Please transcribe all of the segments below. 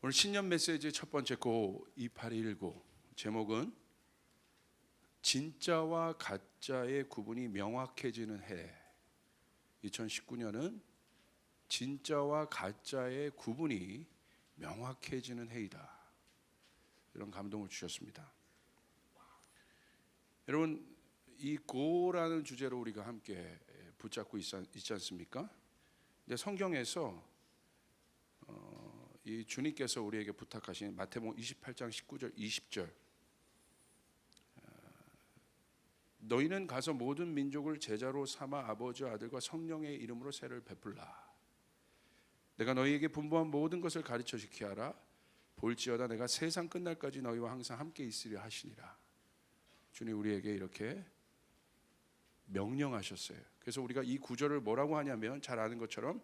오늘 신년 메시지의 첫 번째 고 2819 제목은 진짜와 가짜의 구분이 명확해지는 해. 2019년은 진짜와 가짜의 구분이 명확해지는 해이다. 이런 감동을 주셨습니다. 여러분, 이 고라는 주제로 우리가 함께 붙잡고 있지 않습니까? 근데 성경에서 이 주님께서 우리에게 부탁하신 마태복음 28장 19절 20절 너희는 가서 모든 민족을 제자로 삼아 아버지와 아들과 성령의 이름으로 세를 베풀라. 내가 너희에게 분부한 모든 것을 가르쳐 지키게 하라. 볼지어다 내가 세상 끝날까지 너희와 항상 함께 있으려 하시니라. 주님 우리에게 이렇게 명령하셨어요. 그래서 우리가 이 구절을 뭐라고 하냐면 잘 아는 것처럼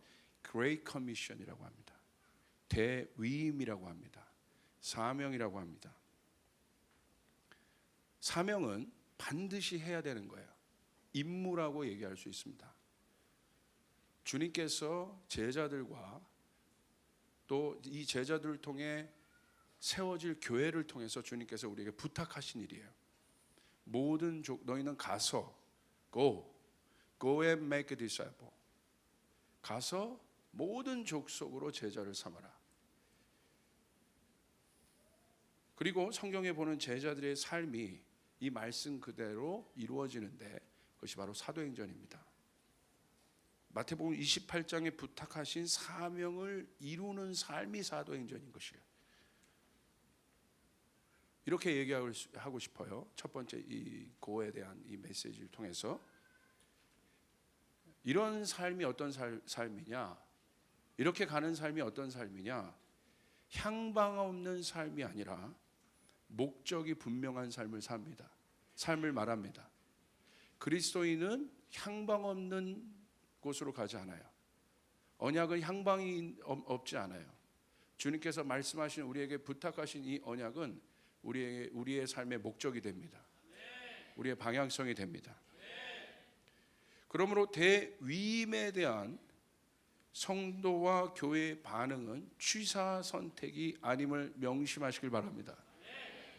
Great Commission이라고 합니다. 대위임이라고 합니다. 사명이라고 합니다. 사명은 반드시 해야 되는 거예요. 임무라고 얘기할 수 있습니다. 주님께서 제자들과 또 이 제자들을 통해 세워질 교회를 통해서 주님께서 우리에게 부탁하신 일이에요. 모든 너희는 가서 go and make a disciple. 가서 모든 족속으로 제자를 삼아라. 그리고 성경에 보는 제자들의 삶이 이 말씀 그대로 이루어지는데 그것이 바로 사도행전입니다. 마태복음 28장에 부탁하신 사명을 이루는 삶이 사도행전인 것이에요. 이렇게 얘기하고 싶어요. 첫 번째 이 고에 대한 이 메시지를 통해서 이런 삶이 어떤 삶이냐, 이렇게 가는 삶이 어떤 삶이냐, 향방 없는 삶이 아니라 목적이 분명한 삶을 삽니다. 삶을 말합니다. 그리스도인은 향방 없는 곳으로 가지 않아요. 언약은 향방이 없지 않아요. 주님께서 말씀하신 우리에게 부탁하신 이 언약은 우리의 삶의 목적이 됩니다. 우리의 방향성이 됩니다. 그러므로 대위임에 대한 성도와 교회의 반응은 취사 선택이 아님을 명심하시길 바랍니다.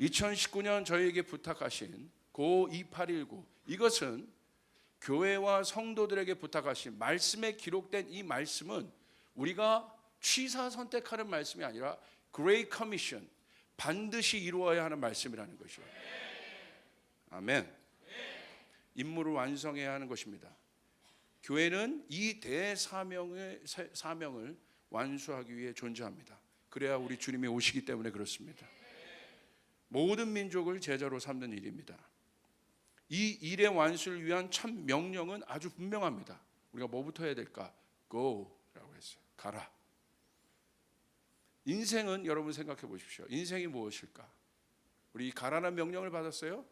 2019년 저희에게 부탁하신 고 2819 이것은 교회와 성도들에게 부탁하신 말씀에 기록된 이 말씀은 우리가 취사 선택하는 말씀이 아니라 Great Commission 반드시 이루어야 하는 말씀이라는 것이에요. 아멘. 임무를 완성해야 하는 것입니다. 교회는 이 대사명을 완수하기 위해 존재합니다. 그래야 우리 주님이 오시기 때문에 그렇습니다. 모든 민족을 제자로 삼는 일입니다. 이 일의 완수를 위한 첫 명령은 아주 분명합니다. 우리가 뭐부터 해야 될까? Go라고 했어요. 가라. 인생은 여러분 생각해 보십시오. 인생이 무엇일까? 우리 가라는 명령을 받았어요.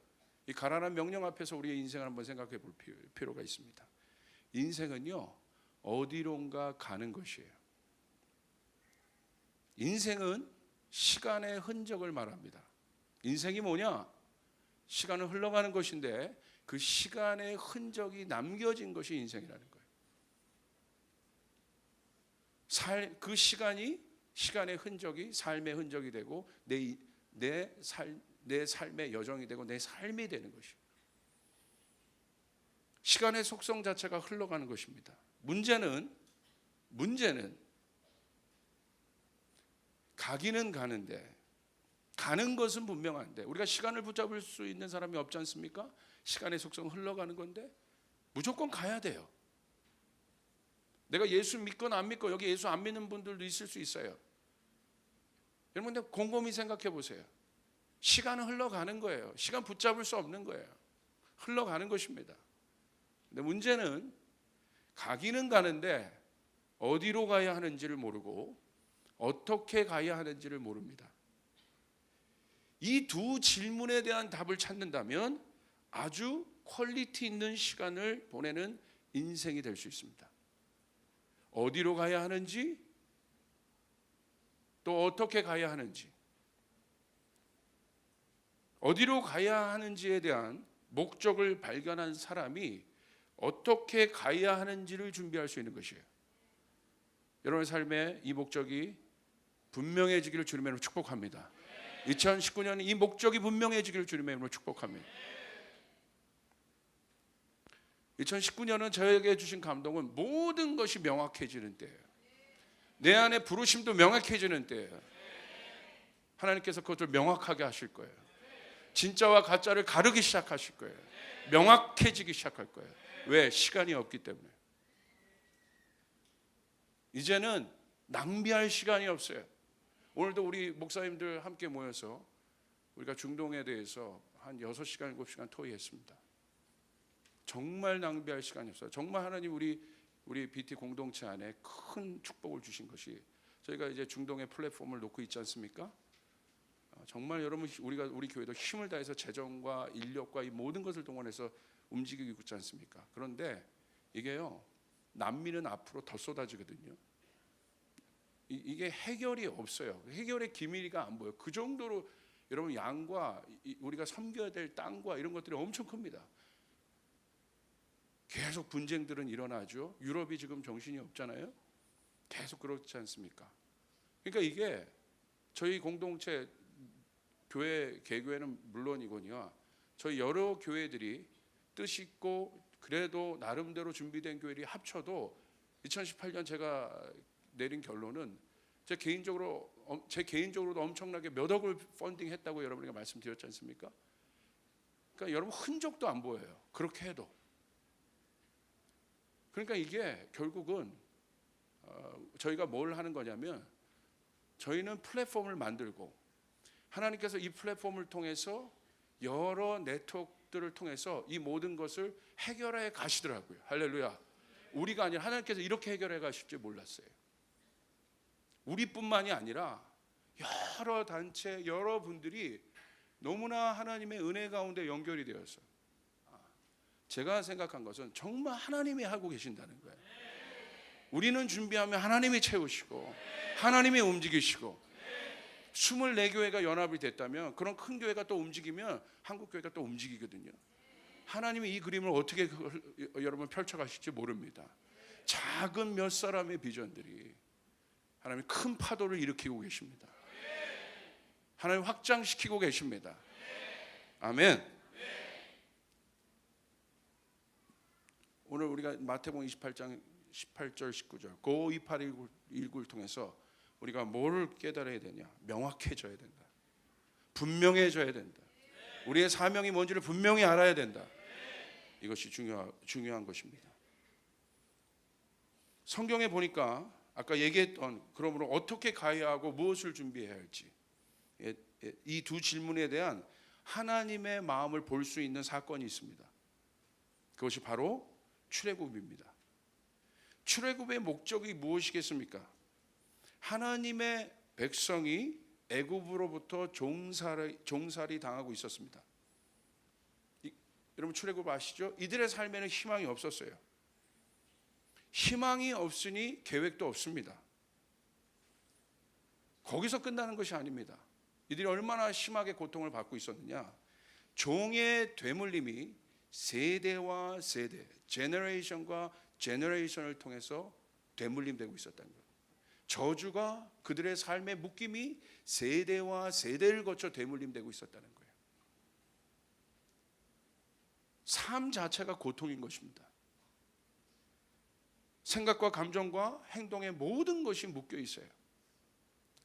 이 가라는 명령 앞에서 우리의 인생을 한번 생각해 볼 필요가 있습니다. 인생은요, 어디론가 가는 것이에요. 인생은 시간의 흔적을 말합니다. 인생이 뭐냐? 시간은 흘러가는 것인데 그 시간의 흔적이 남겨진 것이 인생이라는 거예요. 그 시간의 흔적이 삶의 흔적이 되고 내 삶의 여정이 되고 내 삶이 되는 것이에요. 시간의 속성 자체가 흘러가는 것입니다. 문제는 가기는 가는데 가는 것은 분명한데 우리가 시간을 붙잡을 수 있는 사람이 없지 않습니까? 시간의 속성 흘러가는 건데 무조건 가야 돼요. 내가 예수 믿건 안 믿건 여기 예수 안 믿는 분들도 있을 수 있어요. 여러분 근데 곰곰이 생각해 보세요. 시간은 흘러가는 거예요. 시간 붙잡을 수 없는 거예요. 흘러가는 것입니다. 근데 문제는 가기는 가는데 어디로 가야 하는지를 모르고 어떻게 가야 하는지를 모릅니다. 이 두 질문에 대한 답을 찾는다면 아주 퀄리티 있는 시간을 보내는 인생이 될 수 있습니다. 어디로 가야 하는지 또 어떻게 가야 하는지 어디로 가야 하는지에 대한 목적을 발견한 사람이 어떻게 가야 하는지를 준비할 수 있는 것이에요. 여러분의 삶에 이 목적이 분명해지기를 주님의 이름으로 축복합니다. 2019년 이 목적이 분명해지기를 주님의 이름으로 축복합니다. 2019년은 저에게 주신 감동은 모든 것이 명확해지는 때예요. 내 안에 부르심도 명확해지는 때예요. 하나님께서 그것을 명확하게 하실 거예요. 진짜와 가짜를 가르기 시작하실 거예요. 명확해지기 시작할 거예요. 왜? 시간이 없기 때문에. 이제는 낭비할 시간이 없어요. 오늘도 우리 목사님들 함께 모여서 우리가 중동에 대해서 한 6시간, 7시간 토의했습니다. 정말 낭비할 시간이 없어요. 정말 하나님 우리 BT 공동체 안에 큰 축복을 주신 것이 저희가 이제 중동의 플랫폼을 놓고 있지 않습니까? 정말 여러분 우리 교회도 힘을 다해서 재정과 인력과 이 모든 것을 동원해서 움직이고 있지 않습니까? 그런데 이게요, 난민은 앞으로 더 쏟아지거든요. 이게 해결이 없어요. 해결의 기미가 안 보여요. 그 정도로 여러분 양과 우리가 섬겨야 될 땅과 이런 것들이 엄청 큽니다. 계속 분쟁들은 일어나죠. 유럽이 지금 정신이 없잖아요. 계속 그렇지 않습니까? 그러니까 이게 저희 공동체 교회 개교회는 물론이거니와 저희 여러 교회들이 뜻 있고 그래도 나름대로 준비된 교회들이 합쳐도 2018년 제가 내린 결론은 제 개인적으로도 엄청나게 몇 억을 펀딩했다고 여러분에게 말씀드렸지 않습니까? 그러니까 여러분 흔적도 안 보여요. 그렇게 해도. 그러니까 이게 결국은 저희가 뭘 하는 거냐면 저희는 플랫폼을 만들고 하나님께서 이 플랫폼을 통해서 여러 네트워크들을 통해서 이 모든 것을 해결해 가시더라고요. 할렐루야. 우리가 아니라 하나님께서 이렇게 해결해 가실 줄 몰랐어요. 우리뿐만이 아니라 여러 단체, 여러 분들이 너무나 하나님의 은혜 가운데 연결이 되어서 제가 생각한 것은 정말 하나님이 하고 계신다는 거예요. 우리는 준비하면 하나님이 채우시고 하나님이 움직이시고 24교회가 연합이 됐다면 그런 큰 교회가 또 움직이면 한국 교회가 또 움직이거든요. 하나님이 이 그림을 어떻게 여러분 펼쳐가실지 모릅니다. 작은 몇 사람의 비전들이 하나님이 큰 파도를 일으키고 계십니다. 하나님 확장시키고 계십니다. 아멘. 오늘 우리가 마태복음 28장 18절 19절 고 2819를 통해서 우리가 뭐를 깨달아야 되냐? 명확해져야 된다. 분명해져야 된다. 우리의 사명이 뭔지를 분명히 알아야 된다. 이것이 중요한 것입니다. 성경에 보니까 아까 얘기했던 그러므로 어떻게 가야 하고 무엇을 준비해야 할지 이 두 질문에 대한 하나님의 마음을 볼 수 있는 사건이 있습니다. 그것이 바로 출애굽입니다. 출애굽의 목적이 무엇이겠습니까? 하나님의 백성이 애굽으로부터 종살이 당하고 있었습니다. 여러분 출애굽 아시죠? 이들의 삶에는 희망이 없었어요. 희망이 없으니 계획도 없습니다. 거기서 끝나는 것이 아닙니다. 이들이 얼마나 심하게 고통을 받고 있었느냐? 종의 되물림이 세대와 세대, 제너레이션과 제너레이션을 통해서 되물림되고 있었다는 거예요. 저주가 그들의 삶의 묶임이 세대와 세대를 거쳐 되물림되고 있었다는 거예요. 삶 자체가 고통인 것입니다. 생각과 감정과 행동의 모든 것이 묶여 있어요.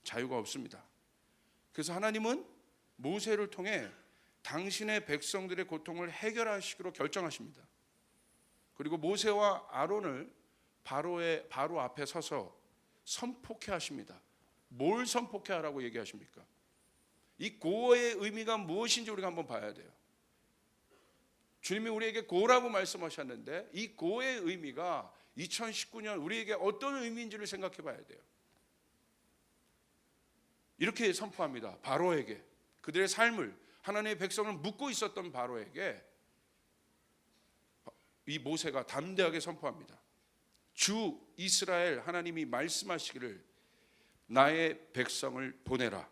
자유가 없습니다. 그래서 하나님은 모세를 통해 당신의 백성들의 고통을 해결하시기로 결정하십니다. 그리고 모세와 아론을 바로 앞에 서서 선포케 하십니다. 뭘 선포케 하라고 얘기하십니까? 이 고의 의미가 무엇인지 우리가 한번 봐야 돼요. 주님이 우리에게 고라고 말씀하셨는데 이 고의 의미가 2019년 우리에게 어떤 의미인지를 생각해 봐야 돼요. 이렇게 선포합니다. 바로에게 그들의 삶을 하나님의 백성을 묶고 있었던 바로에게 이 모세가 담대하게 선포합니다. 주 이스라엘 하나님이 말씀하시기를 나의 백성을 보내라.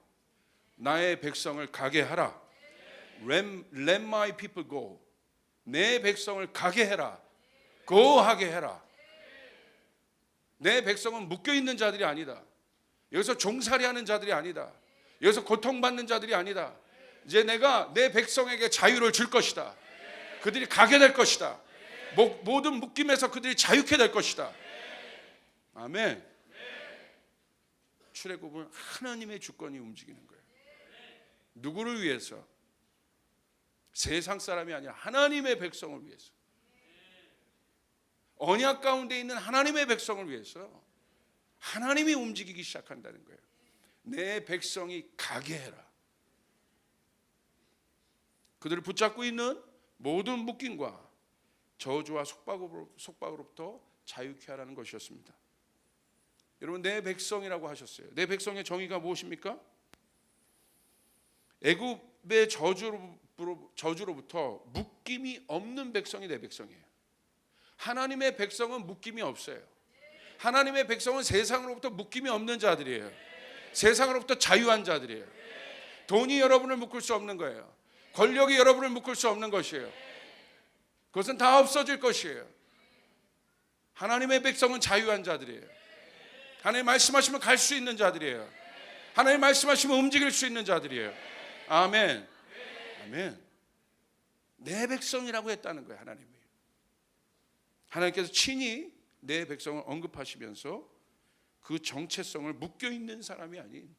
나의 백성을 가게 하라. Let my people go. 내 백성을 가게 해라. Go 하게 해라. 내 백성은 묶여 있는 자들이 아니다. 여기서 종살이하는 자들이 아니다. 여기서 고통받는 자들이 아니다. 이제 내가 내 백성에게 자유를 줄 것이다. 그들이 가게 될 것이다. 모든 묶임에서 그들이 자유케 될 것이다. 아멘. 출애굽은 하나님의 주권이 움직이는 거예요. 누구를 위해서? 세상 사람이 아니라 하나님의 백성을 위해서. 언약 가운데 있는 하나님의 백성을 위해서 하나님이 움직이기 시작한다는 거예요. 내 백성이 가게 해라. 그들을 붙잡고 있는 모든 묶임과 저주와 속박으로부터 자유케 하라는 것이었습니다. 여러분, 내 백성이라고 하셨어요. 내 백성의 정의가 무엇입니까? 애굽의 저주로부터 묶임이 없는 백성이 내 백성이에요. 하나님의 백성은 묶임이 없어요. 하나님의 백성은 세상으로부터 묶임이 없는 자들이에요. 세상으로부터 자유한 자들이에요. 돈이 여러분을 묶을 수 없는 거예요. 권력이 여러분을 묶을 수 없는 것이에요. 그것은 다 없어질 것이에요. 하나님의 백성은 자유한 자들이에요. 하나님 말씀하시면 갈 수 있는 자들이에요. 하나님 말씀하시면 움직일 수 있는 자들이에요. 아멘. 아멘. 내 백성이라고 했다는 거예요. 하나님께서 친히 내 백성을 언급하시면서 그 정체성을 묶여있는 사람이 아닌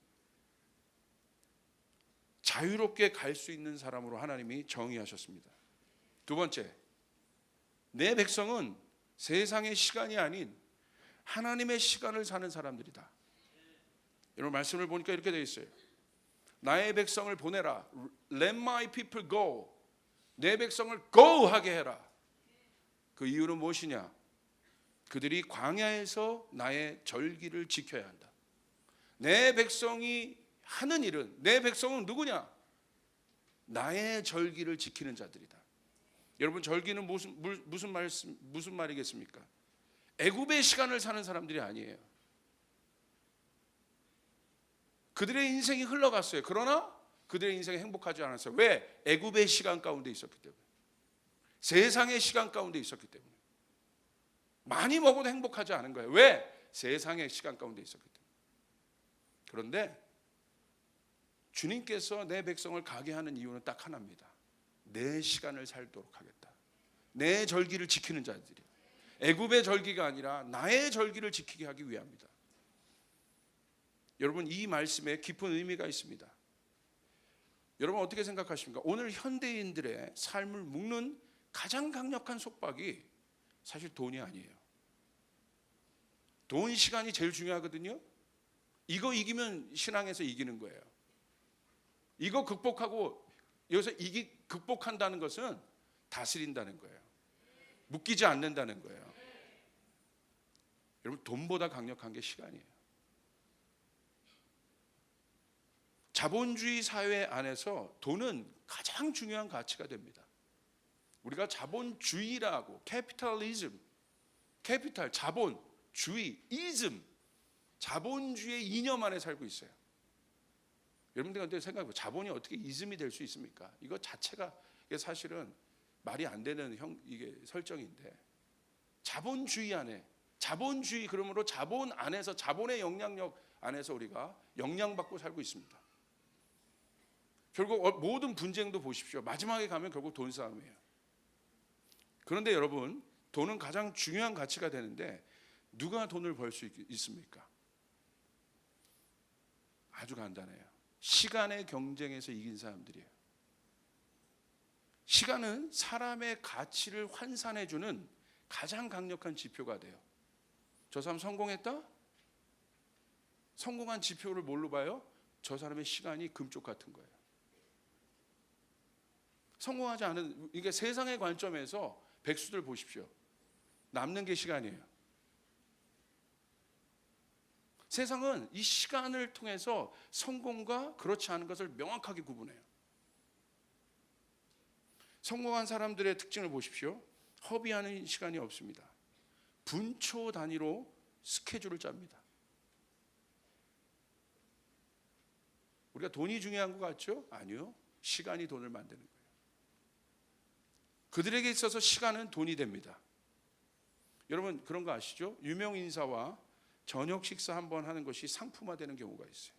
자유롭게 갈 수 있는 사람으로 하나님이 정의하셨습니다. 두 번째, 내 백성은 세상의 시간이 아닌 하나님의 시간을 사는 사람들이다. 여러분, 말씀을 보니까 이렇게 되어 있어요. 나의 백성을 보내라. Let my people go. 내 백성을 go 하게 해라. 그 이유는 무엇이냐? 그들이 광야에서 나의 절기를 지켜야 한다. 내 백성이 하는 일은, 내 백성은 누구냐? 나의 절기를 지키는 자들이다. 여러분, 절기는 무슨 말이겠습니까? 애굽의 시간을 사는 사람들이 아니에요. 그들의 인생이 흘러갔어요. 그러나 그들의 인생이 행복하지 않았어요. 왜? 애굽의 시간 가운데 있었기 때문에. 세상의 시간 가운데 있었기 때문에. 많이 먹어도 행복하지 않은 거예요. 왜? 세상의 시간 가운데 있었기 때문에. 그런데 주님께서 내 백성을 가게 하는 이유는 딱 하나입니다. 내 시간을 살도록 하겠다. 내 절기를 지키는 자들이. 애굽의 절기가 아니라 나의 절기를 지키게 하기 위함이다. 여러분, 이 말씀에 깊은 의미가 있습니다. 여러분, 어떻게 생각하십니까? 오늘 현대인들의 삶을 묶는 가장 강력한 속박이 사실 돈이 아니에요. 돈, 시간이 제일 중요하거든요. 이거 이기면 신앙에서 이기는 거예요. 이거 극복하고, 여기서 극복한다는 것은 다스린다는 거예요. 묶이지 않는다는 거예요. 여러분, 돈보다 강력한 게 시간이에요. 자본주의 사회 안에서 돈은 가장 중요한 가치가 됩니다. 우리가 자본주의라고, 캐피탈리즘, 캐피탈, 자본, 주의, 이즘, 자본주의의 이념 안에 살고 있어요. 여러분들한테 생각해보세요. 자본이 어떻게 이즘이 될 수 있습니까? 이거 자체가 사실은 말이 안 되는 이게 설정인데, 자본주의 안에, 자본주의, 그러므로 자본 안에서, 자본의 영향력 안에서 우리가 영향받고 살고 있습니다. 결국 모든 분쟁도 보십시오. 마지막에 가면 결국 돈 싸움이에요. 그런데 여러분, 돈은 가장 중요한 가치가 되는데 누가 돈을 벌 수 있습니까? 아주 간단해요. 시간의 경쟁에서 이긴 사람들이에요. 시간은 사람의 가치를 환산해주는 가장 강력한 지표가 돼요. 저 사람 성공했다? 성공한 지표를 뭘로 봐요? 저 사람의 시간이 금쪽 같은 거예요. 성공하지 않은, 이게 세상의 관점에서 백수들 보십시오. 남는 게 시간이에요. 세상은 이 시간을 통해서 성공과 그렇지 않은 것을 명확하게 구분해요. 성공한 사람들의 특징을 보십시오. 허비하는 시간이 없습니다. 분초 단위로 스케줄을 짭니다. 우리가 돈이 중요한 것 같죠? 아니요. 시간이 돈을 만드는 거예요. 그들에게 있어서 시간은 돈이 됩니다. 여러분, 그런 거 아시죠? 유명 인사와 저녁 식사 한 번 하는 것이 상품화되는 경우가 있어요.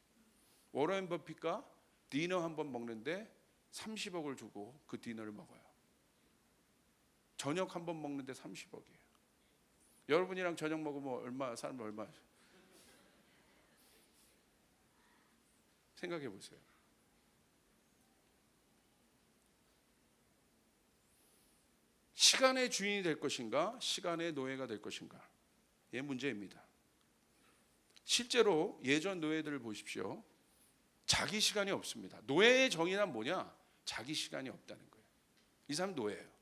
워런 버핏과 디너 한 번 먹는데 30억을 주고 그 디너를 먹어요. 저녁 한 번 먹는데 30억이에요. 여러분이랑 저녁 먹으면 얼마, 사람 얼마? 생각해 보세요. 시간의 주인이 될 것인가, 시간의 노예가 될 것인가? 이 문제입니다. 실제로 예전 노예들을 보십시오. 자기 시간이 없습니다. 노예의 정의는 뭐냐? 자기 시간이 없다는 거예요. 이 사람 노예예요.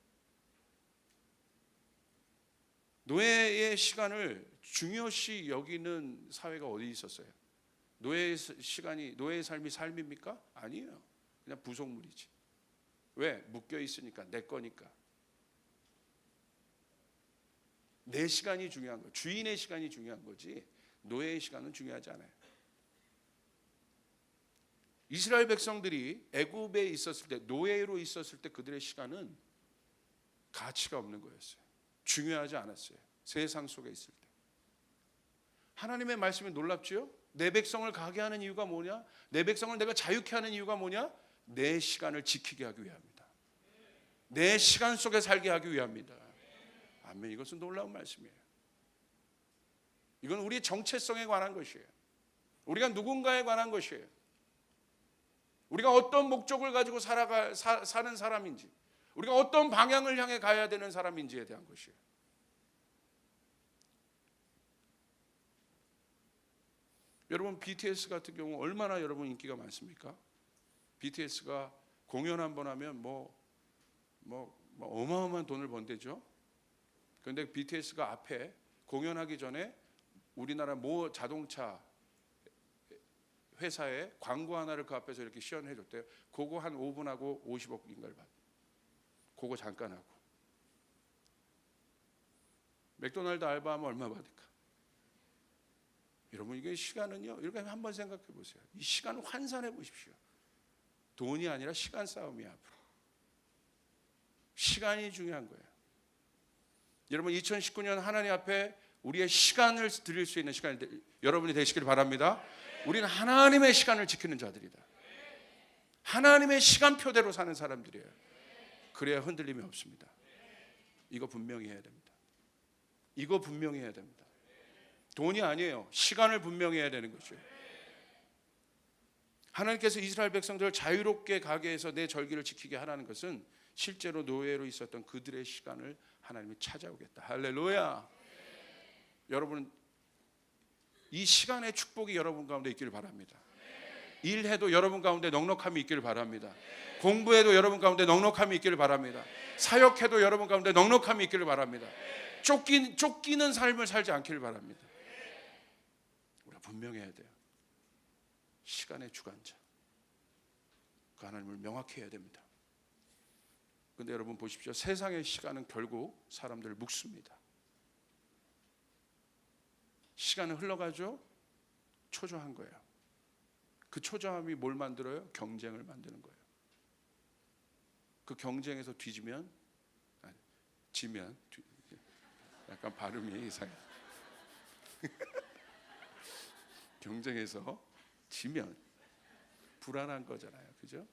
노예의 시간을 중요시 여기는 사회가 어디 있었어요? 노예의 시간이, 노예의 삶이 삶입니까? 아니에요. 그냥 부속물이지. 왜? 묶여 있으니까, 내 거니까. 내 시간이 중요한 거예요. 주인의 시간이 중요한 거지 노예의 시간은 중요하지 않아요. 이스라엘 백성들이 애굽에 있었을 때, 노예로 있었을 때 그들의 시간은 가치가 없는 거였어요. 중요하지 않았어요. 세상 속에 있을 때. 하나님의 말씀이 놀랍지요? 내 백성을 가게 하는 이유가 뭐냐? 내 백성을 내가 자유케 하는 이유가 뭐냐? 내 시간을 지키게 하기 위함이다. 내 시간 속에 살게 하기 위함이다. 아멘. 이것은 놀라운 말씀이에요. 이건 우리의 정체성에 관한 것이에요. 우리가 누군가에 관한 것이에요. 우리가 어떤 목적을 가지고 사는 사람인지, 우리가 어떤 방향을 향해 가야 되는 사람인지에 대한 것이에요. 여러분, BTS 같은 경우 얼마나 여러분 인기가 많습니까? BTS가 공연 한번 하면 어마어마한 돈을 번대죠. 그런데 BTS가 앞에 공연하기 전에 우리나라 모 자동차 회사에 광고 하나를 그 앞에서 이렇게 시연해 줬대요. 그거 한 5분 하고 50억인가를 받. 그거 잠깐 하고. 맥도날드 알바하면 얼마 받을까? 여러분, 이게 시간은요, 이렇게 한번 생각해 보세요. 이 시간을 환산해 보십시오. 돈이 아니라 시간 싸움이야. 앞으로 시간이 중요한 거예요. 여러분, 2019년 하나님 앞에 우리의 시간을 드릴 수 있는 시간이 여러분이 되시길 바랍니다. 우리는 하나님의 시간을 지키는 자들이다. 하나님의 시간표대로 사는 사람들이에요. 그래야 흔들림이 없습니다. 이거 분명히 해야 됩니다. 이거 분명히 해야 됩니다. 돈이 아니에요. 시간을 분명히 해야 되는 거죠. 하나님께서 이스라엘 백성들을 자유롭게 가게 해서 내 절기를 지키게 하라는 것은 실제로 노예로 있었던 그들의 시간을 하나님이 찾아오겠다. 할렐루야. 여러분, 이 시간의 축복이 여러분 가운데 있기를 바랍니다. 일해도 여러분 가운데 넉넉함이 있기를 바랍니다. 공부해도 여러분 가운데 넉넉함이 있기를 바랍니다. 사역해도 여러분 가운데 넉넉함이 있기를 바랍니다. 쫓기는 삶을 살지 않기를 바랍니다. 우리가 분명히 해야 돼요. 시간의 주관자, 그 하나님을 명확히 해야 됩니다. 그런데 여러분 보십시오. 세상의 시간은 결국 사람들을 묶습니다. 시간은 흘러가죠. 초조한 거예요. 그 초조함이 뭘 만들어요? 경쟁을 만드는 거예요. 그 경쟁에서 지면 약간 발음이 이상해. 경쟁에서 지면 불안한 거잖아요. 그죠?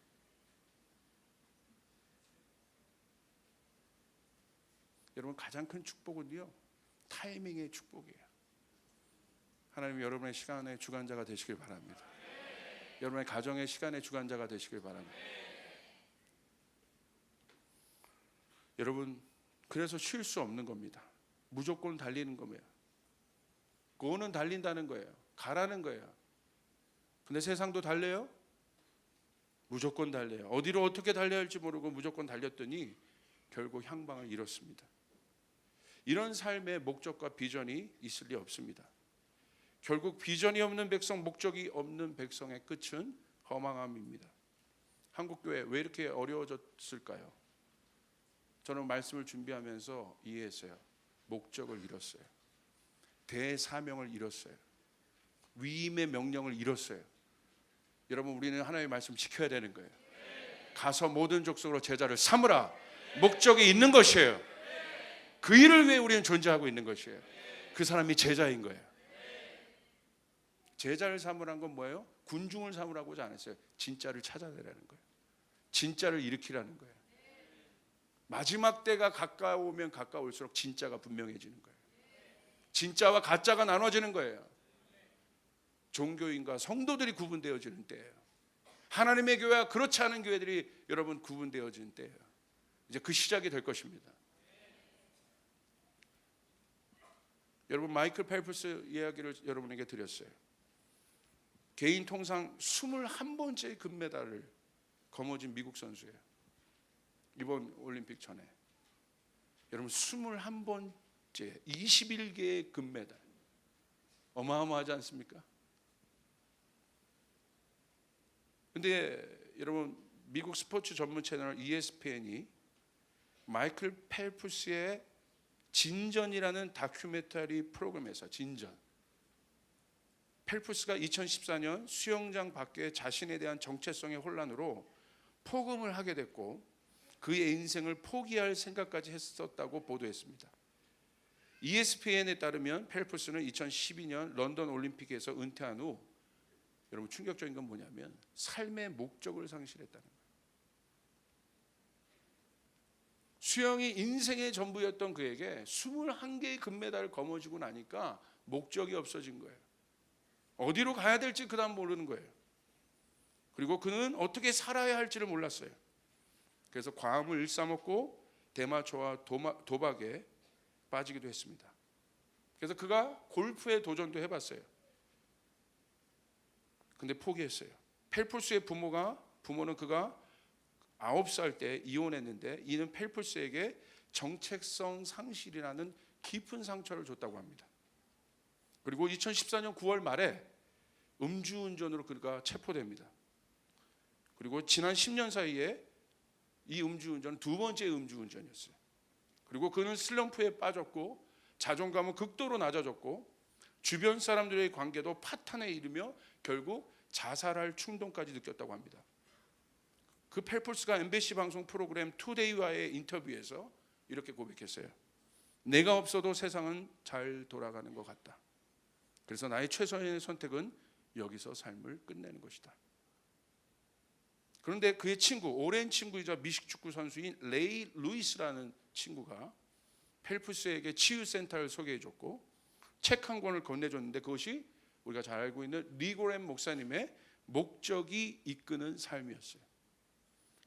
여러분, 가장 큰 축복은요, 타이밍의 축복이에요. 하나님이 여러분의 시간의 주관자가 되시길 바랍니다. 여러분의 가정의 시간의 주관자가 되시길 바랍니다. 여러분, 그래서 쉴 수 없는 겁니다. 무조건 달리는 거예요. 고는 달린다는 거예요. 가라는 거예요. 근데 세상도 달려요? 무조건 달려요. 어디로 어떻게 달려야 할지 모르고 무조건 달렸더니 결국 향방을 잃었습니다. 이런 삶의 목적과 비전이 있을 리 없습니다. 결국 비전이 없는 백성, 목적이 없는 백성의 끝은 허망함입니다. 한국교회 왜 이렇게 어려워졌을까요? 저는 말씀을 준비하면서 이해했어요. 목적을 잃었어요. 대사명을 잃었어요. 위임의 명령을 잃었어요. 여러분, 우리는 하나님의 말씀 지켜야 되는 거예요. 가서 모든 족속으로 제자를 삼으라. 목적이 있는 것이에요. 그 일을 위해 우리는 존재하고 있는 것이에요. 그 사람이 제자인 거예요. 제자를 삼으란 건 뭐예요? 군중을 삼으라고지 않았어요. 진짜를 찾아내라는 거예요. 진짜를 일으키라는 거예요. 마지막 때가 가까우면 가까울수록 진짜가 분명해지는 거예요. 진짜와 가짜가 나눠지는 거예요. 종교인과 성도들이 구분되어지는 때예요. 하나님의 교회와 그렇지 않은 교회들이 여러분 구분되어지는 때예요. 이제 그 시작이 될 것입니다. 여러분 마이클 펠프스 이야기를 여러분에게 드렸어요. 개인 통상 21번째 금메달을 거머쥔 미국 선수예요. 이번 올림픽 전에. 여러분 21번째 21개의 금메달. 어마어마하지 않습니까? 근데 여러분 미국 스포츠 전문 채널 ESPN이 마이클 펠프스의 진전이라는 다큐멘터리 프로그램에서 진전, 펠프스가 2014년 수영장 밖에 자신에 대한 정체성의 혼란으로 폭음을 하게 됐고 그의 인생을 포기할 생각까지 했었다고 보도했습니다. ESPN에 따르면 펠프스는 2012년 런던 올림픽에서 은퇴한 후 여러분 충격적인 건 뭐냐면 삶의 목적을 상실했다는 거예요. 수영이 인생의 전부였던 그에게 21개의 금메달을 거머쥐고 나니까 목적이 없어진 거예요. 어디로 가야 될지 그 다음 모르는 거예요. 그리고 그는 어떻게 살아야 할지를 몰랐어요. 그래서 과음을 일삼았고 대마초와 도박에 빠지기도 했습니다. 그래서 그가 골프에 도전도 해봤어요. 근데 포기했어요. 펠프스의 부모는 그가 9살 때 이혼했는데 이는 펠프스에게 정체성 상실이라는 깊은 상처를 줬다고 합니다. 그리고 2014년 9월 말에 음주운전으로 그가 체포됩니다. 그리고 지난 10년 사이에 이 음주운전은 두 번째 음주운전이었어요. 그리고 그는 슬럼프에 빠졌고 자존감은 극도로 낮아졌고 주변 사람들의 관계도 파탄에 이르며 결국 자살할 충동까지 느꼈다고 합니다. 그 펠프스가 MBC 방송 프로그램 투데이와의 인터뷰에서 이렇게 고백했어요. 내가 없어도 세상은 잘 돌아가는 것 같다. 그래서 나의 최선의 선택은 여기서 삶을 끝내는 것이다. 그런데 그의 친구, 오랜 친구이자 미식축구 선수인 레이 루이스라는 친구가 펠프스에게 치유센터를 소개해줬고 책 한 권을 건네줬는데 그것이 우리가 잘 알고 있는 리고렘 목사님의 목적이 이끄는 삶이었어요.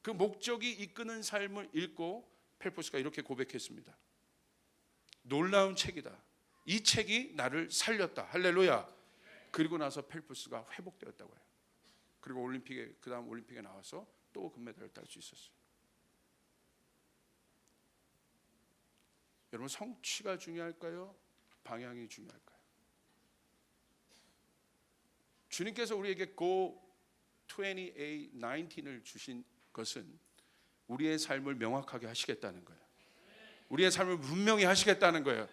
그 목적이 이끄는 삶을 읽고 펠프스가 이렇게 고백했습니다. 놀라운 책이다. 이 책이 나를 살렸다. 할렐루야. 그리고 나서 펠프스가 회복되었다고 해요. 그리고 그 다음 올림픽에 나와서 또 금메달을 딸 수 있었어요. 여러분 성취가 중요할까요? 방향이 중요할까요? 주님께서 우리에게 Go 28-19을 주신 것은 우리의 삶을 명확하게 하시겠다는 거예요. 우리의 삶을 분명히 하시겠다는 거예요.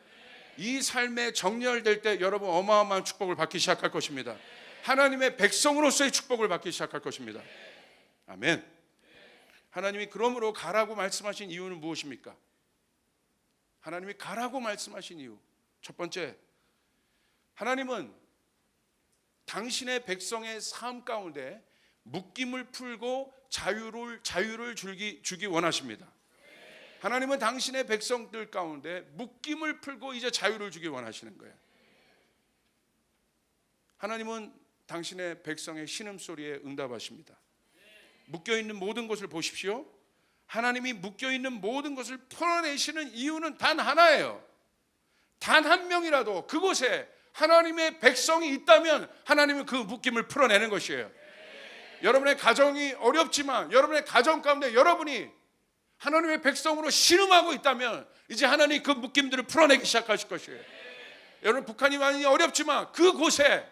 이 삶에 정렬될 때 여러분 어마어마한 축복을 받기 시작할 것입니다. 하나님의 백성으로서의 축복을 받기 시작할 것입니다. 아멘. 하나님이 그러므로 가라고 말씀하신 이유는 무엇입니까? 하나님이 가라고 말씀하신 이유 첫 번째, 하나님은 당신의 백성의 삶 가운데 묶임을 풀고 자유를 주기 원하십니다. 하나님은 당신의 백성들 가운데 묶임을 풀고 이제 자유를 주기 원하시는 거예요. 하나님은 당신의 백성의 신음소리에 응답하십니다. 묶여있는 모든 것을 보십시오. 하나님이 묶여있는 모든 것을 풀어내시는 이유는 단 하나예요. 단 한 명이라도 그곳에 하나님의 백성이 있다면 하나님은 그 묶임을 풀어내는 것이에요. 여러분의 가정이 어렵지만 여러분의 가정 가운데 여러분이 하나님의 백성으로 신음하고 있다면 이제 하나님 그 묶임들을 풀어내기 시작하실 것이에요. 여러분 북한이 많이 어렵지만 그곳에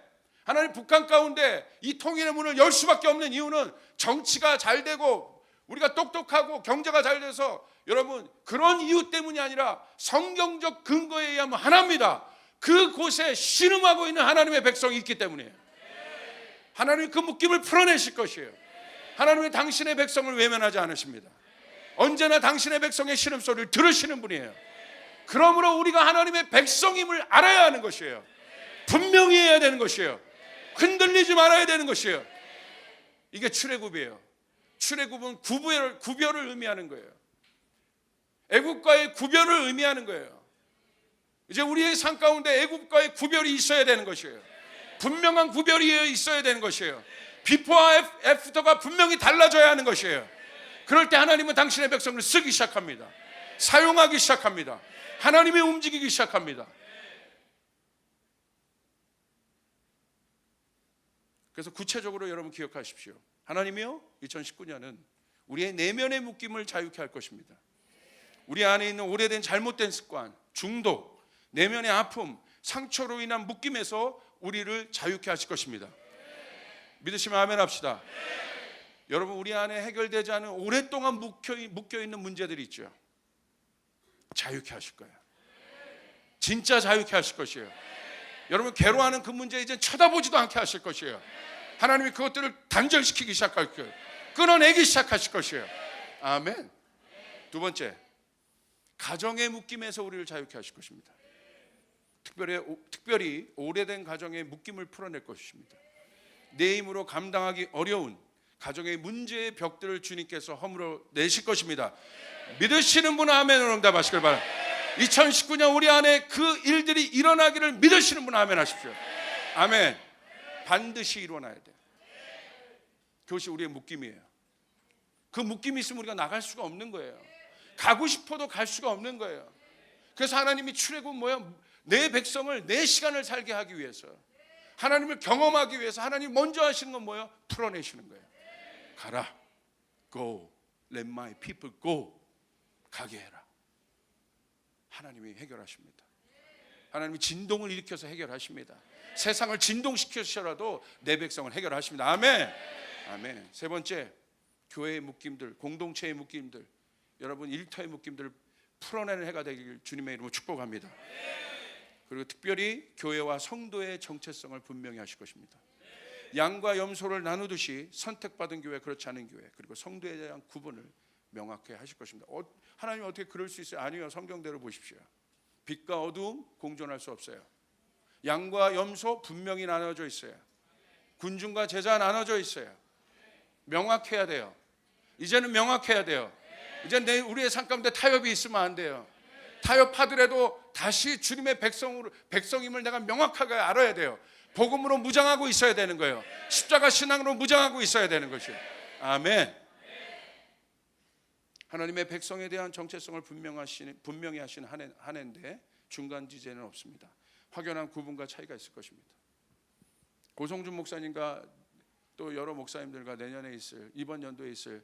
하나님 북한 가운데 이 통일의 문을 열 수밖에 없는 이유는 정치가 잘 되고 우리가 똑똑하고 경제가 잘 돼서 여러분 그런 이유 때문이 아니라 성경적 근거에 의하면 하나입니다. 그곳에 신음하고 있는 하나님의 백성이 있기 때문이에요. 하나님이 그 묶임을 풀어내실 것이에요. 하나님은 당신의 백성을 외면하지 않으십니다. 언제나 당신의 백성의 신음소리를 들으시는 분이에요. 그러므로 우리가 하나님의 백성임을 알아야 하는 것이에요. 분명히 해야 되는 것이에요. 흔들리지 말아야 되는 것이에요. 이게 출애굽이에요. 출애굽은 구별을 의미하는 거예요. 애굽과의 구별을 의미하는 거예요. 이제 우리의 삶 가운데 애굽과의 구별이 있어야 되는 것이에요. 분명한 구별이 있어야 되는 것이에요. 비포와 애프터가 분명히 달라져야 하는 것이에요. 그럴 때 하나님은 당신의 백성을 쓰기 시작합니다. 사용하기 시작합니다. 하나님이 움직이기 시작합니다. 그래서 구체적으로 여러분 기억하십시오. 하나님이요, 2019년은 우리의 내면의 묶임을 자유케 할 것입니다. 우리 안에 있는 오래된 잘못된 습관, 중독, 내면의 아픔, 상처로 인한 묶임에서 우리를 자유케 하실 것입니다. 믿으시면 아멘 합시다. 여러분, 우리 안에 해결되지 않은 오랫동안 묶여있는 문제들이 있죠. 자유케 하실 거예요. 진짜 자유케 하실 것이에요. 여러분, 괴로워하는 그 문제 이제 쳐다보지도 않게 하실 것이에요. 하나님이 그것들을 단절시키기 시작할 거예요. 끊어내기 시작하실 것이에요. 아멘. 두 번째, 가정의 묶임에서 우리를 자유케 하실 것입니다. 특별히 오래된 가정의 묶임을 풀어낼 것입니다. 내 힘으로 감당하기 어려운 가정의 문제의 벽들을 주님께서 허물어 내실 것입니다. 믿으시는 분은 아멘으로 응답하시길 바랍니다. 2019년 우리 안에 그 일들이 일어나기를 믿으시는 분은 아멘 하십시오. 아멘. 반드시 일어나야 돼요. 그것이 우리의 묶임이에요. 그 묶임이 있으면 우리가 나갈 수가 없는 거예요. 가고 싶어도 갈 수가 없는 거예요. 그래서 하나님이 출애굽 내 백성을 내 시간을 살게 하기 위해서, 하나님을 경험하기 위해서 하나님이 먼저 하시는 건 뭐예요? 풀어내시는 거예요. 가라. Go. Let my people go. 가게 해라. 하나님이 해결하십니다. 하나님이 진동을 일으켜서 해결하십니다. 세상을 진동시켜서라도 내 백성을 해결하십니다. 아멘. 아멘. 세 번째, 교회의 묶임들, 공동체의 묶임들, 여러분 일터의 묶임들을 풀어내는 해가 되길 주님의 이름으로 축복합니다. 그리고 특별히 교회와 성도의 정체성을 분명히 하실 것입니다. 양과 염소를 나누듯이 선택받은 교회, 그렇지 않은 교회, 그리고 성도에 대한 구분을 명확히 하실 것입니다. 하나님 어떻게 그럴 수 있어요? 아니요, 성경대로 보십시오. 빛과 어두움 공존할 수 없어요. 양과 염소 분명히 나눠져 있어요. 군중과 제자 나눠져 있어요. 명확해야 돼요. 이제는 명확해야 돼요. 이제 우리의 삶 가운데 타협이 있으면 안 돼요. 타협하더라도 다시 주님의 백성임을 내가 명확하게 알아야 돼요. 복음으로 무장하고 있어야 되는 거예요. 십자가 신앙으로 무장하고 있어야 되는 것이에요. 아멘. 하나님의 백성에 대한 정체성을 분명히 하신 한 해인데 중간 지대는 없습니다. 확연한 구분과 차이가 있을 것입니다. 고성준 목사님과 또 여러 목사님들과 내년에 있을, 이번 연도에 있을,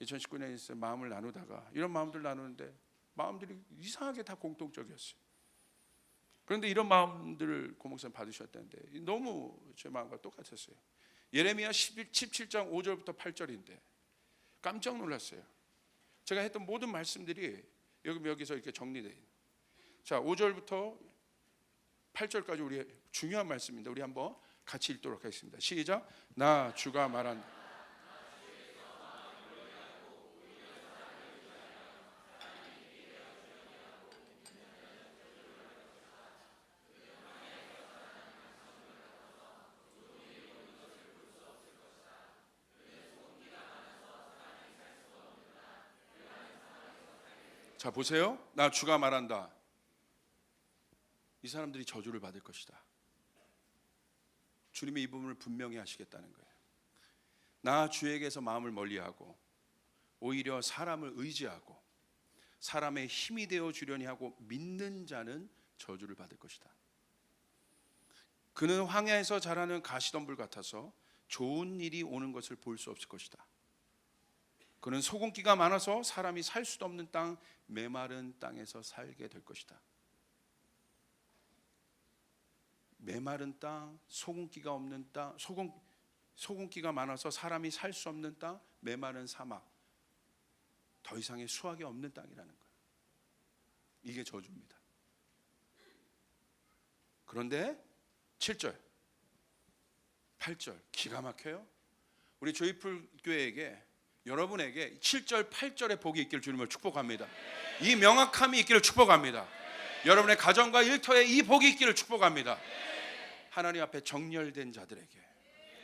2019년에 있을 마음을 나누다가 이런 마음들 나누는데 마음들이 이상하게 다 공통적이었어요. 그런데 이런 마음들을 고 목사님 받으셨다는데 너무 제 마음과 똑같았어요. 예레미야 17장 5절부터 8절인데 깜짝 놀랐어요. 제가 했던 모든 말씀들이 여기서 이렇게 정리되어 있는. 자, 5절부터 8절까지 우리 중요한 말씀인데 우리 한번 같이 읽도록 하겠습니다. 시작. 나 주가 말한다. 자, 보세요. 나 주가 말한다. 이 사람들이 저주를 받을 것이다. 주님이 이 부분을 분명히 하시겠다는 거예요. 나 주에게서 마음을 멀리하고 오히려 사람을 의지하고 사람의 힘이 되어 주려니 하고 믿는 자는 저주를 받을 것이다. 그는 황야에서 자라는 가시덤불 같아서 좋은 일이 오는 것을 볼 수 없을 것이다. 그는 소금기가 많아서 사람이 살 수도 없는 땅, 메마른 땅에서 살게 될 것이다. 메마른 땅, 소금기가 없는 땅, 소금기가 많아서 사람이 살 수 없는 땅, 메마른 사막, 더 이상의 수확이 없는 땅이라는 거예요. 이게 저주입니다. 그런데 7절, 8절 기가 막혀요. 우리 조이풀 교회에게, 여러분에게 7절, 8절의 복이 있기를 주님을 축복합니다. 이 명확함이 있기를 축복합니다. 여러분의 가정과 일터에 이 복이 있기를 축복합니다. 하나님 앞에 정렬된 자들에게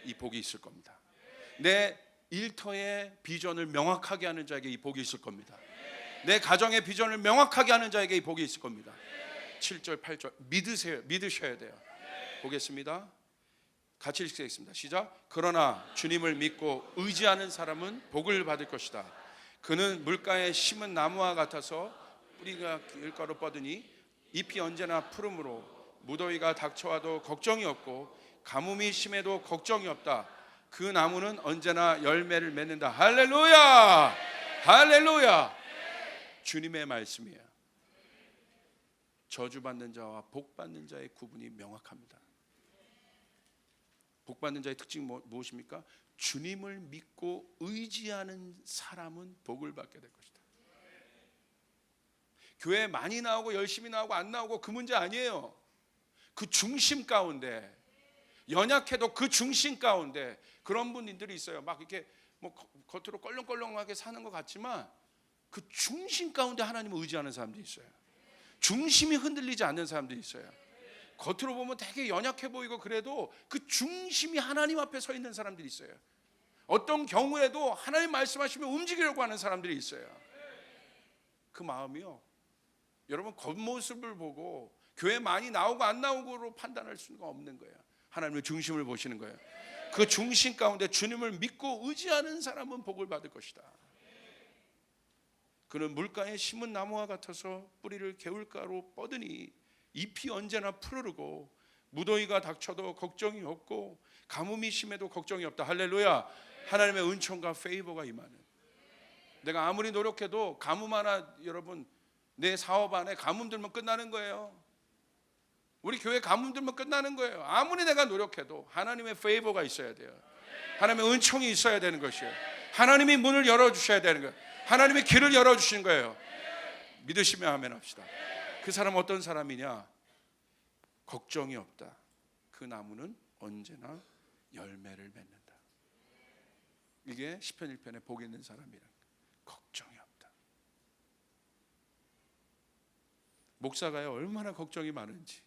이 복이 있을 겁니다. 내 일터의 비전을 명확하게 하는 자에게 이 복이 있을 겁니다. 내 가정의 비전을 명확하게 하는 자에게 이 복이 있을 겁니다. 7절 8절 믿으셔야 돼요. 보겠습니다. 같이 읽겠습니다. 시작. 그러나 주님을 믿고 의지하는 사람은 복을 받을 것이다. 그는 물가에 심은 나무와 같아서 뿌리가 길가로 뻗으니 잎이 언제나 푸르므로 무더위가 닥쳐와도 걱정이 없고 가뭄이 심해도 걱정이 없다. 그 나무는 언제나 열매를 맺는다. 할렐루야! 할렐루야! 주님의 말씀이에요. 저주받는 자와 복받는 자의 구분이 명확합니다. 복받는 자의 특징이 무엇입니까? 주님을 믿고 의지하는 사람은 복을 받게 될 것이다. 교회 많이 나오고 열심히 나오고 안 나오고 그 문제 아니에요. 그 중심 가운데, 연약해도 그 중심 가운데 그런 분들이 있어요. 막 이렇게 뭐 겉으로 껄렁껄렁하게 사는 것 같지만 그 중심 가운데 하나님을 의지하는 사람들이 있어요. 중심이 흔들리지 않는 사람들이 있어요. 겉으로 보면 되게 연약해 보이고 그래도 그 중심이 하나님 앞에 서 있는 사람들이 있어요. 어떤 경우에도 하나님 말씀하시면 움직이려고 하는 사람들이 있어요. 그 마음이요, 여러분 겉모습을 보고 교회 많이 나오고 안 나오고로 판단할 수가 없는 거예요. 하나님의 중심을 보시는 거예요. 그 중심 가운데 주님을 믿고 의지하는 사람은 복을 받을 것이다. 그는 물가에 심은 나무와 같아서 뿌리를 개울가로 뻗으니 잎이 언제나 푸르르고 무더위가 닥쳐도 걱정이 없고 가뭄이 심해도 걱정이 없다. 할렐루야. 하나님의 은총과 페이버가 임하는. 내가 아무리 노력해도 가뭄 하나, 여러분 내 사업 안에 가뭄 들면 끝나는 거예요. 우리 교회 가뭄 들면 끝나는 거예요. 아무리 내가 노력해도 하나님의 페이버가 있어야 돼요. 하나님의 은총이 있어야 되는 것이에요. 하나님이 문을 열어주셔야 되는 거예요. 하나님의 길을 열어주신 거예요. 믿으시면 아멘 합시다. 그 사람은 어떤 사람이냐? 걱정이 없다. 그 나무는 언제나 열매를 맺는다. 이게 시편 1편에 복 있는 사람이란, 걱정이 없다. 목사가요 얼마나 걱정이 많은지.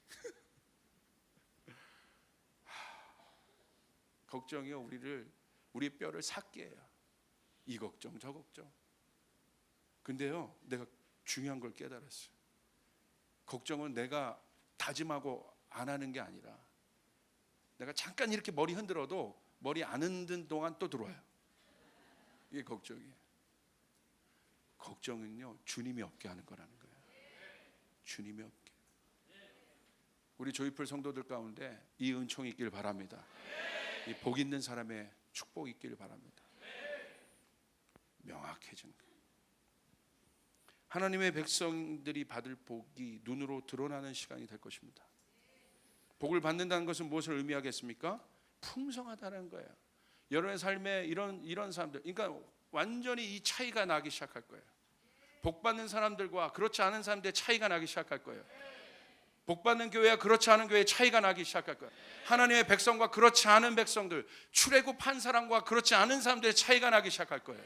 걱정이요 우리 뼈를 삭게 해요. 이 걱정 저 걱정. 근데요 내가 중요한 걸 깨달았어요. 걱정은 내가 다짐하고 안 하는 게 아니라 내가 잠깐 이렇게 머리 흔들어도 머리 안 흔든 동안 또 들어와요. 이게 걱정이에요. 걱정은요 주님이 없게 하는 거라는 거예요. 주님이 없게. 우리 조이풀 성도들 가운데 이 은총이 있길 바랍니다. 이 복 있는 사람의 축복이 있길 바랍니다. 명확해진 거예요. 하나님의 백성들이 받을 복이 눈으로 드러나는 시간이 될 것입니다. 복을 받는다는 것은 무엇을 의미하겠습니까? 풍성하다는 거예요. 여러분의 삶에 이런 사람들, 그러니까 완전히 이 차이가 나기 시작할 거예요. 복 받는 사람들과 그렇지 않은 사람들의 차이가 나기 시작할 거예요. 복 받는 교회와 그렇지 않은 교회의 차이가 나기 시작할 거예요. 하나님의 백성과 그렇지 않은 백성들, 출애굽한 사람과 그렇지 않은 사람들의 차이가 나기 시작할 거예요.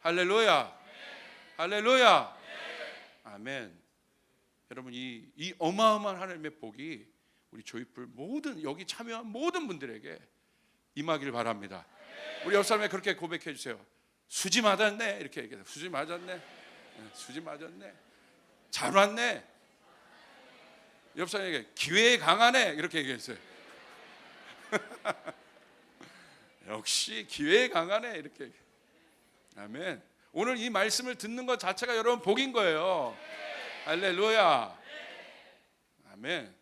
할렐루야. 할렐루야. 아멘. 여러분 이 어마어마한 하나님의 복이 우리 조이풀 모든 여기 참여한 모든 분들에게 임하길 바랍니다. 우리 옆 사람에 그렇게 고백해 주세요. 수지 맞았네 이렇게 얘기해요. 수지 맞았네. 수지 맞았네. 잘 왔네. 옆 사람에게 기회에 강하네 이렇게 얘기했어요. 역시 기회에 강하네 이렇게 얘기해요. 아멘. 오늘 이 말씀을 듣는 것 자체가 여러분 복인 거예요. 할렐루야. 아멘.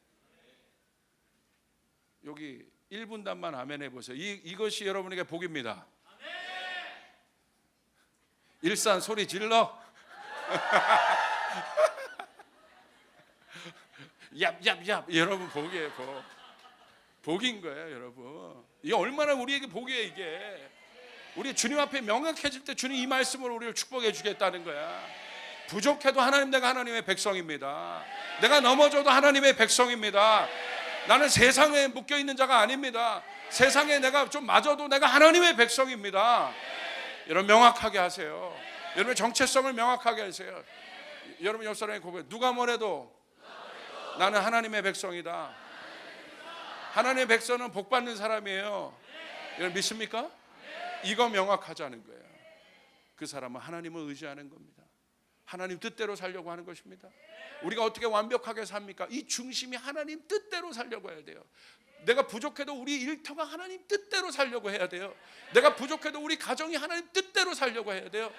여기 1분단만 아멘 해보세요. 이것이 여러분에게 복입니다. 일산 소리 질러. 얍얍얍. 여러분 복이에요. 복인 거예요 여러분. 이게 얼마나 우리에게 복이에요. 이게 우리 주님 앞에 명확해질 때 주님 이 말씀으로 우리를 축복해 주겠다는 거야. 부족해도 하나님, 내가 하나님의 백성입니다. 내가 넘어져도 하나님의 백성입니다. 나는 세상에 묶여있는 자가 아닙니다. 세상에 내가 좀 맞아도 내가 하나님의 백성입니다. 여러분 명확하게 하세요. 여러분의 정체성을 명확하게 하세요. 여러분 옆 사람의 고백, 누가 뭐래도 나는 하나님의 백성이다. 하나님의 백성은 복 받는 사람이에요. 여러분 믿습니까? 이거 명확하자는 거예요. 그 사람은 하나님을 의지하는 겁니다. 하나님 뜻대로 살려고 하는 것입니다. 우리가 어떻게 완벽하게 삽니까? 이 중심이 하나님 뜻대로 살려고 해야 돼요. 내가 부족해도 우리 일터가 하나님 뜻대로 살려고 해야 돼요. 내가 부족해도 우리 가정이 하나님 뜻대로 살려고 해야 돼요.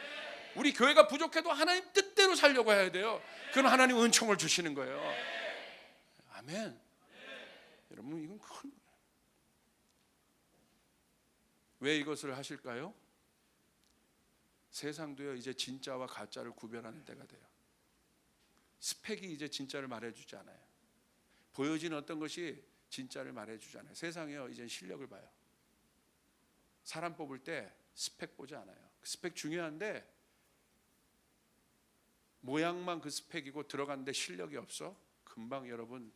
우리 교회가 부족해도 하나님 뜻대로 살려고 해야 돼요. 그건 하나님 은총을 주시는 거예요. 아멘. 여러분 이건 큰 거예요. 왜 이것을 하실까요? 세상도요 이제 진짜와 가짜를 구별하는 때가 돼요. 스펙이 이제 진짜를 말해주지 않아요. 보여진 어떤 것이 진짜를 말해주지 않아요. 세상이요 이제 실력을 봐요. 사람 뽑을 때 스펙 보지 않아요. 스펙 중요한데 모양만 그 스펙이고 들어갔는데 실력이 없어? 금방 여러분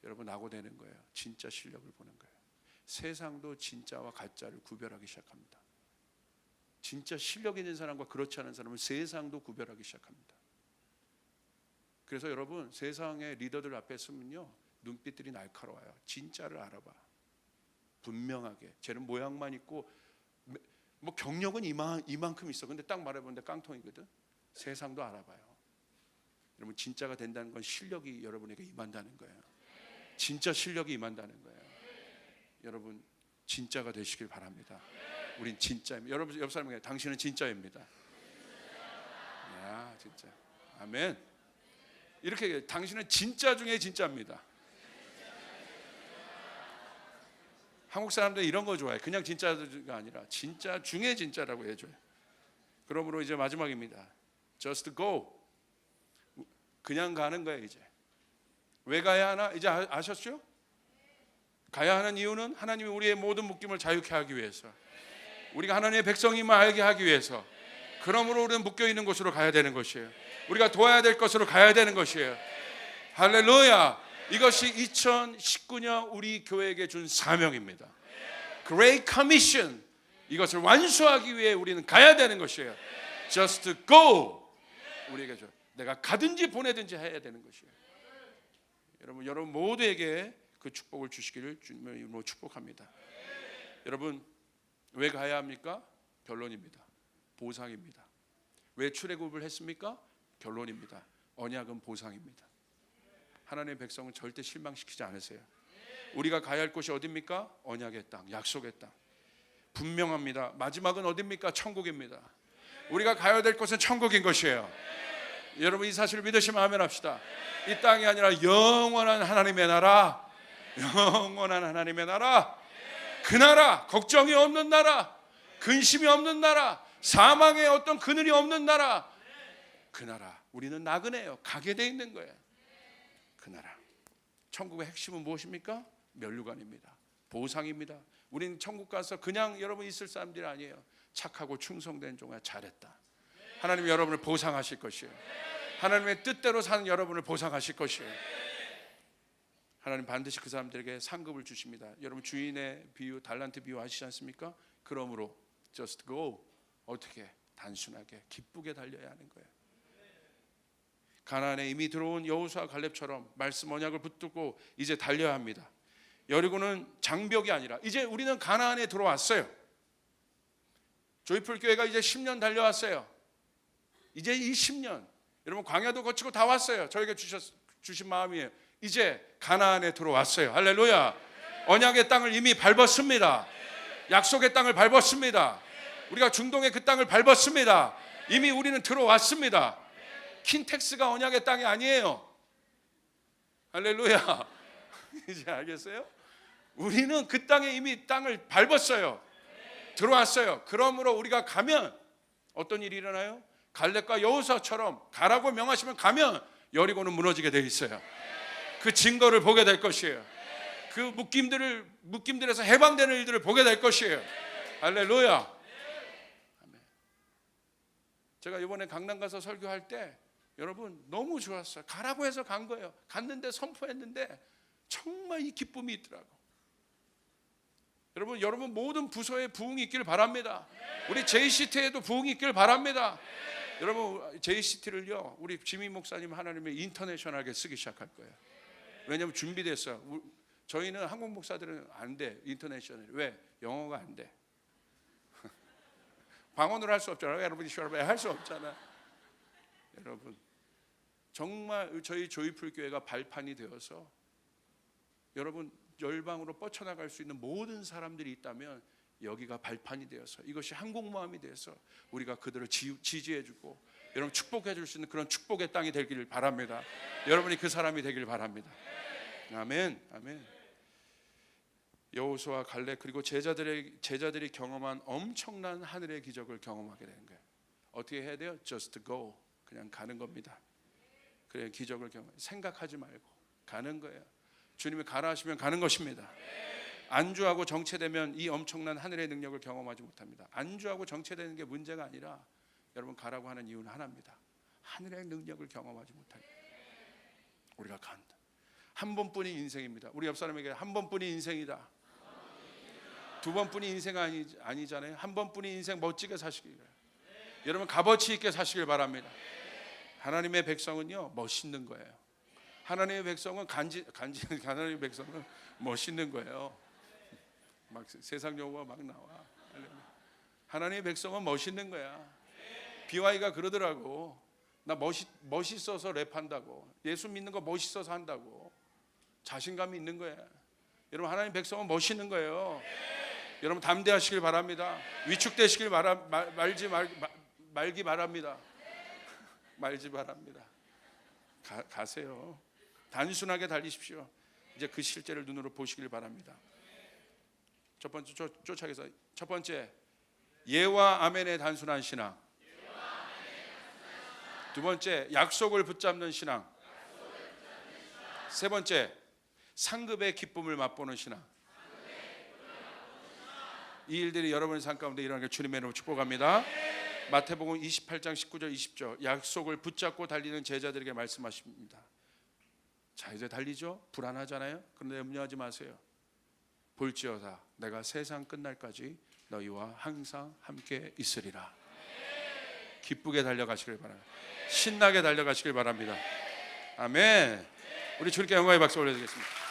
낙오되는 거예요. 진짜 실력을 보는 거예요. 세상도 진짜와 가짜를 구별하기 시작합니다. 진짜 실력 있는 사람과 그렇지 않은 사람은 세상도 구별하기 시작합니다. 그래서 여러분 세상의 리더들 앞에 서면요 눈빛들이 날카로워요. 진짜를 알아봐. 분명하게. 쟤는 모양만 있고 뭐 경력은 이만큼 있어. 근데 딱 말해보는데 깡통이거든. 세상도 알아봐요. 여러분 진짜가 된다는 건 실력이 여러분에게 임한다는 거예요. 진짜 실력이 임한다는 거예요. 여러분 진짜가 되시길 바랍니다. 우린 진짜입니다. 여러분 옆 사람에게 당신은 진짜입니다. 야 진짜. 아멘. 이렇게 얘기해요. 당신은 진짜 중에 진짜입니다. 한국 사람들은 이런 거 좋아해. 그냥 진짜가 아니라 진짜 중에 진짜라고 해줘요. 그러므로 이제 마지막입니다. Just go. 그냥 가는 거예요. 이제 왜 가야 하나? 이제 아셨죠? 가야 하는 이유는 하나님이 우리의 모든 묶임을 자유케 하기 위해서, 우리가 하나님의 백성임을 알게 하기 위해서. 그러므로 우리는 묶여있는 곳으로 가야 되는 것이에요. 우리가 도와야 될 것으로 가야 되는 것이에요. 할렐루야. 이것이 2019년 우리 교회에게 준 사명입니다. Great Commission. 이것을 완수하기 위해 우리는 가야 되는 것이에요. Just go. 우리에게 줘. 내가 가든지 보내든지 해야 되는 것이에요. 여러분 모두에게 그 축복을 주시기를 주님의 이름으로 축복합니다. 여러분 왜 가야 합니까? 결론입니다. 보상입니다. 왜 출애굽을 했습니까? 결론입니다. 언약은 보상입니다. 하나님의 백성은 절대 실망시키지 않으세요. 우리가 가야 할 곳이 어디입니까? 언약의 땅, 약속의 땅. 분명합니다. 마지막은 어디입니까? 천국입니다. 우리가 가야 될 곳은 천국인 것이에요. 여러분 이 사실을 믿으시면 아멘 합시다. 이 땅이 아니라 영원한 하나님의 나라, 영원한 하나님의 나라, 그 나라, 걱정이 없는 나라, 근심이 없는 나라, 사망의 어떤 그늘이 없는 나라, 그 나라. 우리는 나그네요. 가게 돼 있는 거예요. 그 나라. 천국의 핵심은 무엇입니까? 면류관입니다. 보상입니다. 우리는 천국 가서 그냥 여러분 있을 사람들이 아니에요. 착하고 충성된 종아 잘했다. 하나님 여러분을 보상하실 것이에요. 하나님의 뜻대로 사는 여러분을 보상하실 것이에요. 하나님 반드시 그 사람들에게 상급을 주십니다. 여러분 주인의 비유, 달란트 비유 아시지 않습니까? 그러므로 just go. 어떻게? 단순하게 기쁘게 달려야 하는 거예요. 가나안에 이미 들어온 여호수아 갈렙처럼 말씀 언약을 붙들고 이제 달려야 합니다. 여리고는 장벽이 아니라 이제 우리는 가나안에 들어왔어요. 조이풀 교회가 이제 10년 달려왔어요. 이제 이 10년 여러분 광야도 거치고 다 왔어요. 저에게 주신 마음이에요. 이제 가나안에 들어왔어요. 할렐루야. 언약의 땅을 이미 밟았습니다. 약속의 땅을 밟았습니다. 우리가 중동의 그 땅을 밟았습니다. 이미 우리는 들어왔습니다. 킨텍스가 언약의 땅이 아니에요. 할렐루야. 이제 알겠어요? 우리는 그 땅에 이미 땅을 밟았어요. 들어왔어요. 그러므로 우리가 가면 어떤 일이 일어나요? 갈렙과 여호수아처럼 가라고 명하시면 가면 여리고는 무너지게 돼 있어요. 그 증거를 보게 될 것이에요. 그 묶임들에서 해방되는 일들을 보게 될 것이에요. 할렐루야. 아멘. 제가 이번에 강남 가서 설교할 때 여러분 너무 좋았어요. 가라고 해서 간 거예요. 갔는데 선포했는데 정말 이 기쁨이 있더라고. 여러분 모든 부서에 부흥이 있기를 바랍니다. 우리 JCT에도 부흥이 있기를 바랍니다. 여러분 JCT를요 우리 지민 목사님 하나님의 인터내셔널하게 쓰기 시작할 거예요. 왜냐하면 준비됐어요. 저희는 한국 목사들은 안 돼. 인터내셔널. 왜? 영어가 안 돼. 방언으로 할 수 없잖아요. 여러분이 할 수 없잖아. 여러분 정말 저희 조이풀 교회가 발판이 되어서 여러분 열방으로 뻗쳐나갈 수 있는 모든 사람들이 있다면 여기가 발판이 되어서 이것이 한국마음이 되어서 우리가 그들을 지지해주고 여러분 축복해줄 수 있는 그런 축복의 땅이 되기를 바랍니다. 여러분이 그 사람이 되기를 바랍니다. 아멘, 아멘. 여호수아, 갈렙 그리고 제자들이 경험한 엄청난 하늘의 기적을 경험하게 되는 거예요. 어떻게 해야 돼요? Just go, 그냥 가는 겁니다. 그래 기적을 생각하지 말고 가는 거예요. 주님이 가라 하시면 가는 것입니다. 안주하고 정체되면 이 엄청난 하늘의 능력을 경험하지 못합니다. 안주하고 정체되는 게 문제가 아니라 여러분 가라고 하는 이유는 하나입니다. 하늘의 능력을 경험하지 못합니다. 우리가 간다. 한 번뿐인 인생입니다. 우리 옆 사람에게 한 번뿐인 인생이다. 두 번뿐인 인생 아니잖아요. 한 번뿐인 인생 멋지게 사시길 바랍니다. 여러분 값어치 있게 사시길 바랍니다. 하나님의 백성은요 멋있는 거예요. 하나님의 백성은 하나님의 백성은 멋있는 거예요. 막 세상 용어가 막 나와. 하나님의 백성은 멋있는 거야. BY가 그러더라고. 나 멋있어서 랩한다고. 예수 믿는 거 멋있어서 한다고. 자신감이 있는 거야. 여러분 하나님 백성은 멋있는 거예요. 여러분 담대하시길 바랍니다. 위축되시길 말기 바랍니다. 말지 바랍니다. 가세요. 단순하게 달리십시오. 이제 그 실제를 눈으로 보시길 바랍니다. 첫 번째 쫓아가서 첫 번째 예와 아멘의 단순한 신앙. 두 번째 약속을 붙잡는 신앙. 세 번째 상급의 기쁨을 맛보는 신앙. 이 일들이 여러분의 삶 가운데 일어나게 주님의 이름으로 축복합니다. 마태복음 28장 19절 20절 약속을 붙잡고 달리는 제자들에게 말씀하십니다. 자 이제 달리죠. 불안하잖아요. 그런데 염려하지 마세요. 볼지어다 내가 세상 끝날까지 너희와 항상 함께 있으리라. 기쁘게 달려가시길 바랍니다. 신나게 달려가시길 바랍니다. 아멘. 우리 주님께 영광의 박수 올려드리겠습니다.